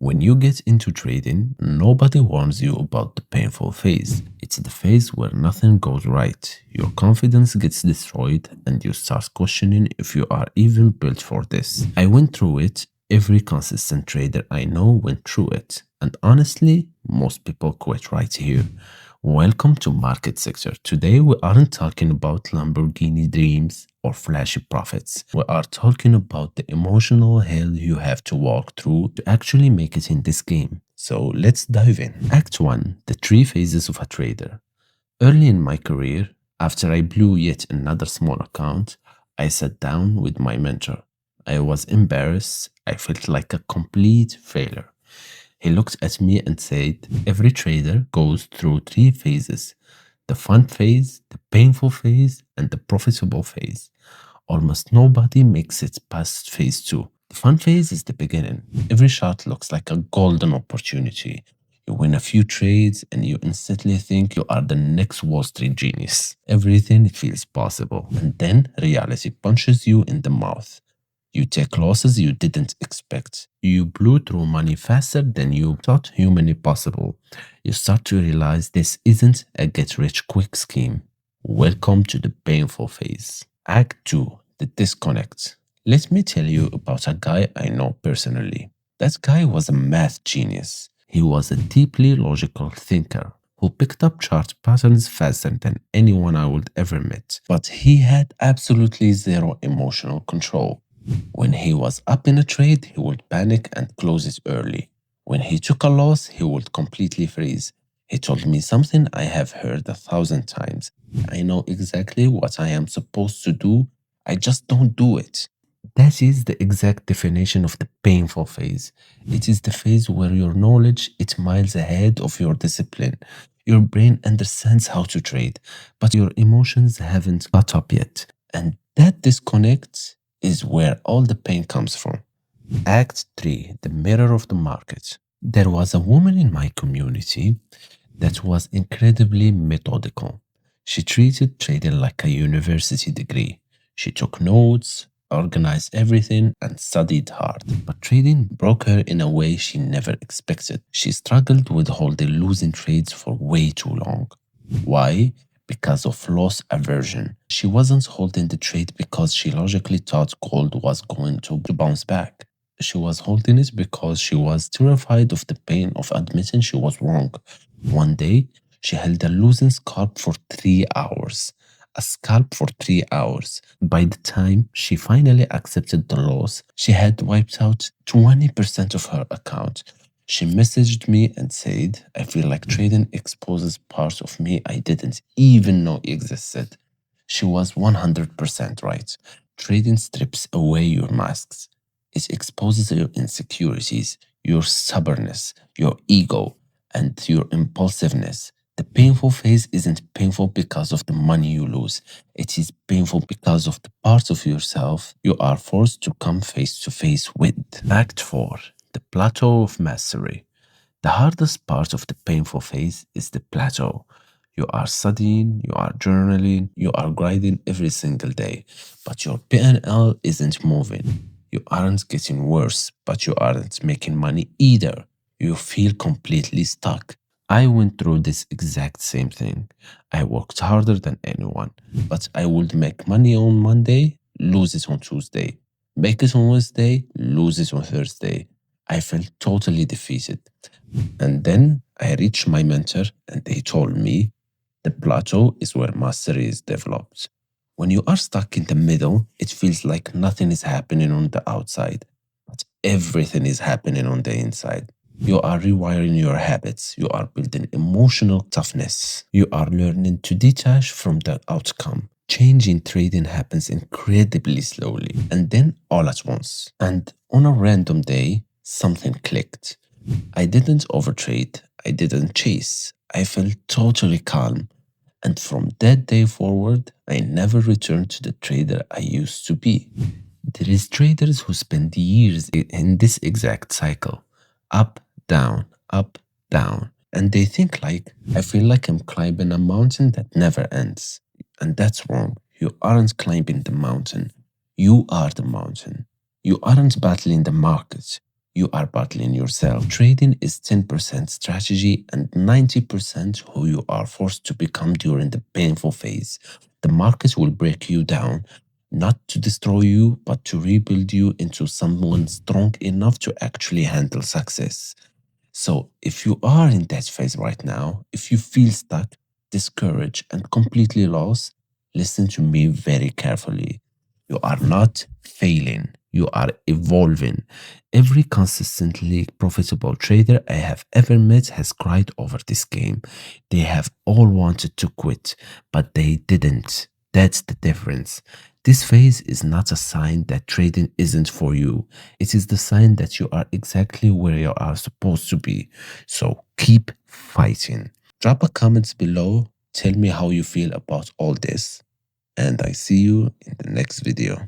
When you get into trading, nobody warns you about the painful phase. It's the phase where nothing goes right. Your confidence gets destroyed and you start questioning if you are even built for this. I went through it. Every consistent trader I know went through it. And honestly, most people quit right here. Welcome to Market Sector. Today we aren't talking about Lamborghini dreams or flashy profits. We are talking about the emotional hell you have to walk through to actually make it in this game. So let's dive in. Act 1, the three phases of a trader. Early in my career, after I blew yet another small account, I sat down with my mentor. I was embarrassed. I felt like a complete failure. He looked at me and said, every trader goes through three phases: the fun phase, the painful phase, and the profitable phase. Almost nobody makes it past phase two. The fun phase is the beginning. Every shot looks like a golden opportunity. You win a few trades and you instantly think you are the next Wall Street genius. Everything feels possible. And then reality punches you in the mouth. You take losses you didn't expect. You blew through money faster than you thought humanly possible. You start to realize this isn't a get rich quick scheme. Welcome to the painful phase. Act 2, the disconnect. Let me tell you about a guy I know personally. That guy was a math genius. He was a deeply logical thinker who picked up chart patterns faster than anyone I would ever met. But he had absolutely zero emotional control. When he was up in a trade, he would panic and close it early. When he took a loss, he would completely freeze. He told me something I have heard 1,000 times. I know exactly what I am supposed to do, I just don't do it. That is the exact definition of the painful phase. It is the phase where your knowledge is miles ahead of your discipline. Your brain understands how to trade, but your emotions haven't caught up yet. And that disconnect is where all the pain comes from. Act 3, the mirror of the market. There was a woman in my community that was incredibly methodical. She treated trading like a university degree. She took notes, organized everything, and studied hard. But trading broke her in a way she never expected. She struggled with holding losing trades for way too long. Why? Because of loss aversion. She wasn't holding the trade because she logically thought gold was going to bounce back. She was holding it because she was terrified of the pain of admitting she was wrong. One day, she held a losing scalp for 3 hours. A scalp for 3 hours. By the time she finally accepted the loss, she had wiped out 20% of her account. She messaged me and said, I feel like trading exposes parts of me I didn't even know existed. She was 100% right. Trading strips away your masks. It exposes your insecurities, your stubbornness, your ego, and your impulsiveness. The painful phase isn't painful because of the money you lose. It is painful because of the parts of yourself you are forced to come face to face with. Act 4, the plateau of mastery. The hardest part of the painful phase is the plateau. You are studying, you are journaling, you are grinding every single day, but your PNL isn't moving. You aren't getting worse, but you aren't making money either. You feel completely stuck. I went through this exact same thing. I worked harder than anyone, but I would make money on Monday, lose it on Tuesday. Make it on Wednesday, lose it on Thursday. I felt totally defeated. And then I reached my mentor and they told me the plateau is where mastery is developed. When you are stuck in the middle, it feels like nothing is happening on the outside, but everything is happening on the inside. You are rewiring your habits. You are building emotional toughness. You are learning to detach from the outcome. Change in trading happens incredibly slowly and then all at once. And on a random day, something clicked. I didn't overtrade. I didn't chase. I felt totally calm. And from that day forward, I never returned to the trader I used to be. There is traders who spend years in this exact cycle. Up, down, up, down. And they think like, I feel like I'm climbing a mountain that never ends. And that's wrong. You aren't climbing the mountain. You are the mountain. You aren't battling the market. you are battling yourself. Trading is 10% strategy and 90% who you are forced to become during the painful phase. The market will break you down, not to destroy you, but to rebuild you into someone strong enough to actually handle success. So, if you are in that phase right now, if you feel stuck, discouraged, and completely lost, listen to me very carefully. You are not failing, you are evolving. Every consistently profitable trader I have ever met has cried over this game. They have all wanted to quit, but they didn't. That's the difference. This phase is not a sign that trading isn't for you. It is the sign that you are exactly where you are supposed to be. So keep fighting. Drop a comment below. Tell me how you feel about all this. And I see you in the next video.